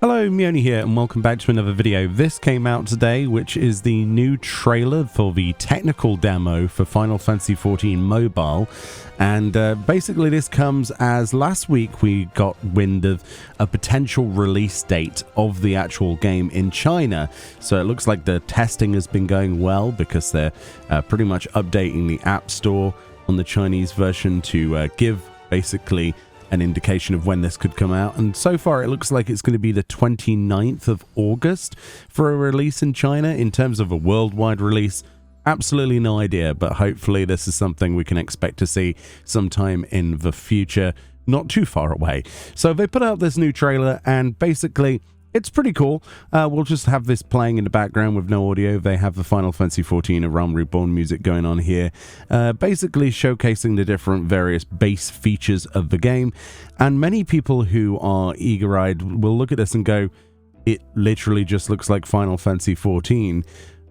Hello, Mioni here, and welcome back to another video. This came out today, which is the new trailer for the technical demo for Final Fantasy XIV Mobile. And basically this comes as last week we got wind of a potential release date of the actual game in China. So it looks like the testing has been going well because they're pretty much updating the App Store on the Chinese version to give basically an indication of when this could come out, and so far it looks like it's going to be the 29th of August for a release in China. In terms of a worldwide release, absolutely no idea, but hopefully this is something we can expect to see sometime in the future, not too far away. So they put out this new trailer, and basically it's pretty cool. We'll just have this playing in the background with no audio. They have the Final Fantasy XIV A Realm Reborn music going on here, basically showcasing the different various base features of the game. And many people who are eager-eyed will look at this and go, it literally just looks like Final Fantasy XIV,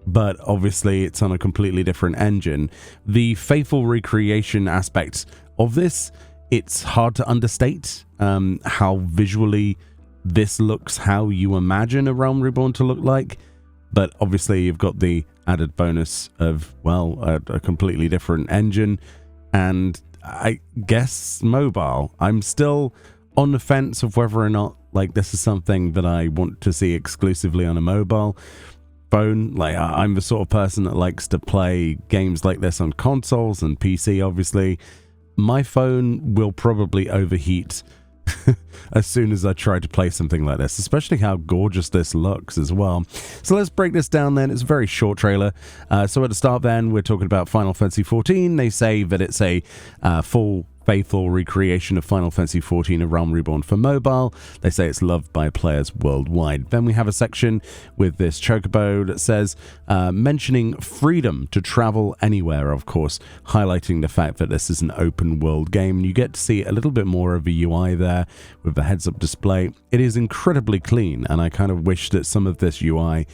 but obviously it's on a completely different engine. The faithful recreation aspect of this, it's hard to understate how visually this looks how you imagine A Realm Reborn to look like, but obviously you've got the added bonus of, well, a completely different engine, and I guess mobile. I'm still on the fence of whether or not, like, this is something that I want to see exclusively on a mobile phone. Like, I'm the sort of person that likes to play games like this on consoles and PC, obviously. My phone will probably overheat as soon as I try to play something like this, especially how gorgeous this looks as well. So let's break this down then. It's a very short trailer. So at the start then, we're talking about Final Fantasy XIV. They say that it's a full faithful recreation of Final Fantasy XIV A Realm Reborn for mobile. They say it's loved by players worldwide. Then we have a section with this chocobo that says, mentioning freedom to travel anywhere, of course, highlighting the fact that this is an open world game. And you get to see a little bit more of a UI there with the heads-up display. It is incredibly clean, and I kind of wish that some of this UI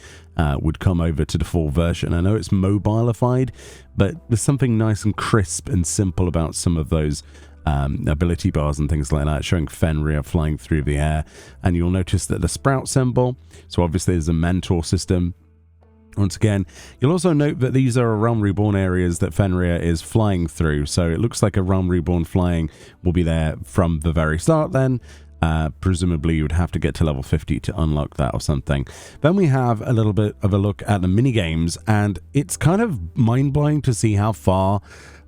would come over to the full version. I know it's mobilified, but there's something nice and crisp and simple about some of those ability bars and things like that, showing Fenrir flying through the air. And you'll notice that the sprout symbol, so obviously there's a mentor system. Once again, you'll also note that these are A Realm Reborn areas that Fenrir is flying through, so it looks like A Realm Reborn flying will be there from the very start then. Presumably you would have to get to level 50 to unlock that or something. Then we have a little bit of a look at the minigames, and it's kind of mind-blowing to see how far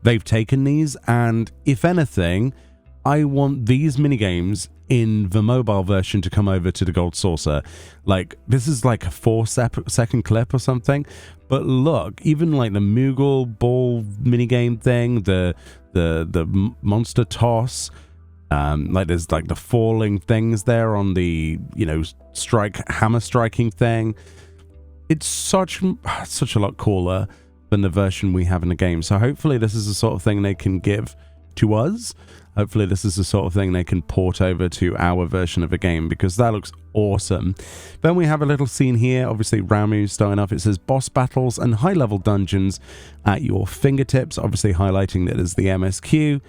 they've taken these, and if anything, I want these minigames in the mobile version to come over to the Gold Saucer. Like, this is like a 4-second clip or something, but look, even like the Moogle ball minigame thing, the monster toss, like there's like the falling things there on the, you know, hammer striking thing. It's such a lot cooler than the version we have in the game. So hopefully this is the sort of thing they can give to us. Hopefully this is the sort of thing they can port over to our version of the game, because that looks awesome. Then we have a little scene here, obviously Ramuh starting off. It says boss battles and high-level dungeons at your fingertips, obviously highlighting that as the MSQ.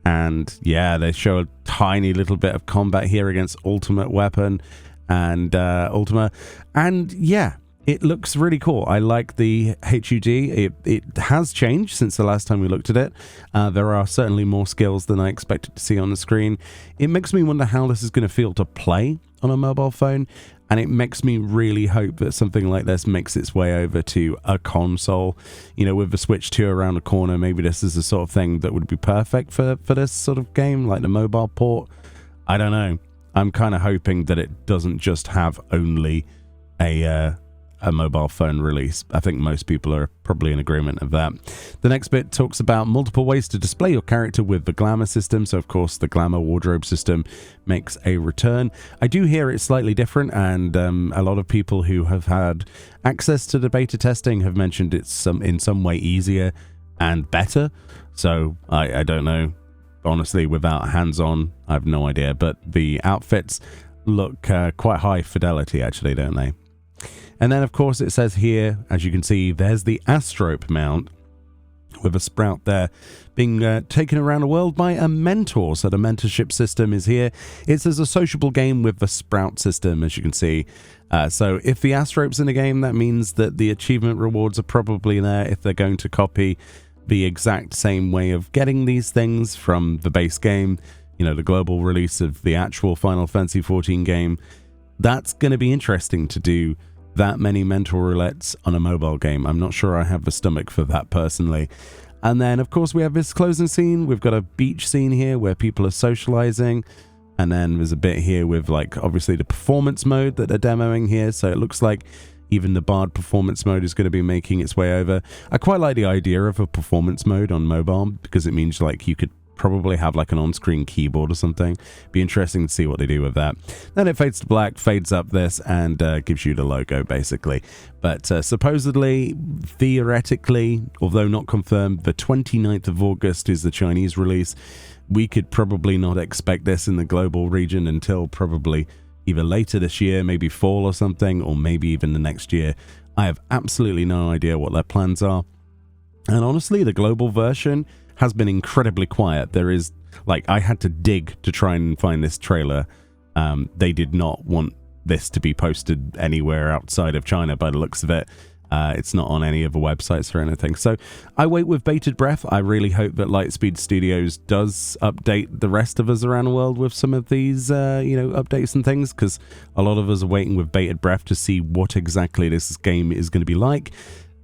And yeah, they show a tiny little bit of combat here against Ultimate Weapon and Ultima. And yeah, it looks really cool. I like the HUD. It has changed since the last time we looked at it. There are certainly more skills than I expected to see on the screen. It makes me wonder how this is going to feel to play on a mobile phone. And it makes me really hope that something like this makes its way over to a console. You know, with the Switch 2 around the corner, maybe this is the sort of thing that would be perfect for this sort of game, like the mobile port. I don't know. I'm kind of hoping that it doesn't just have only a mobile phone release. I think most people are probably in agreement of that. The next bit talks about multiple ways to display your character with the glamour system. So of course the glamour wardrobe system makes a return. I do hear it's slightly different, and a lot of people who have had access to the beta testing have mentioned it's in some way easier and better. So I don't know. Honestly, without hands-on, I have no idea. But the outfits look quite high fidelity, actually, don't they? And then, of course, it says here, as you can see, there's the Astrope mount, with a Sprout there being taken around the world by a mentor. So the mentorship system is here. It's as a sociable game with the Sprout system, as you can see. So if the Astrope's in the game, that means that the achievement rewards are probably there if they're going to copy the exact same way of getting these things from the base game, you know, the global release of the actual Final Fantasy XIV game. That's going to be interesting to do that many mentor roulettes on a mobile game. I'm not sure I have the stomach for that personally. And then, of course, we have this closing scene. We've got a beach scene here where people are socializing. And then there's a bit here with, like, obviously the performance mode that they're demoing here. So it looks like even the Bard performance mode is going to be making its way over. I quite like the idea of a performance mode on mobile because it means, like, you could probably have like an on-screen keyboard or something. Be interesting to see what they do with that. Then it fades to black, fades up this, and gives you the logo basically. But supposedly, theoretically, although not confirmed, the 29th of August is the Chinese release. We could probably not expect this in the global region until probably either later this year, maybe fall or something, or maybe even the next year. I have absolutely no idea what their plans are. And honestly, the global version has been incredibly quiet. There is, like, I had to dig to try and find this trailer. They did not want this to be posted anywhere outside of China by the looks of it. It's not on any of the websites or anything. So I wait with bated breath. I really hope that Lightspeed Studios does update the rest of us around the world with some of these, updates and things, because a lot of us are waiting with bated breath to see what exactly this game is going to be like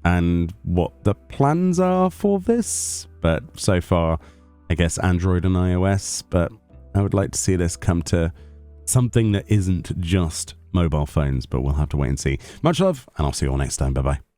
and what the plans are for this. But so far, I guess Android and iOS, but I would like to see this come to something that isn't just mobile phones, but we'll have to wait and see. Much love, and I'll see you all next time. Bye-bye.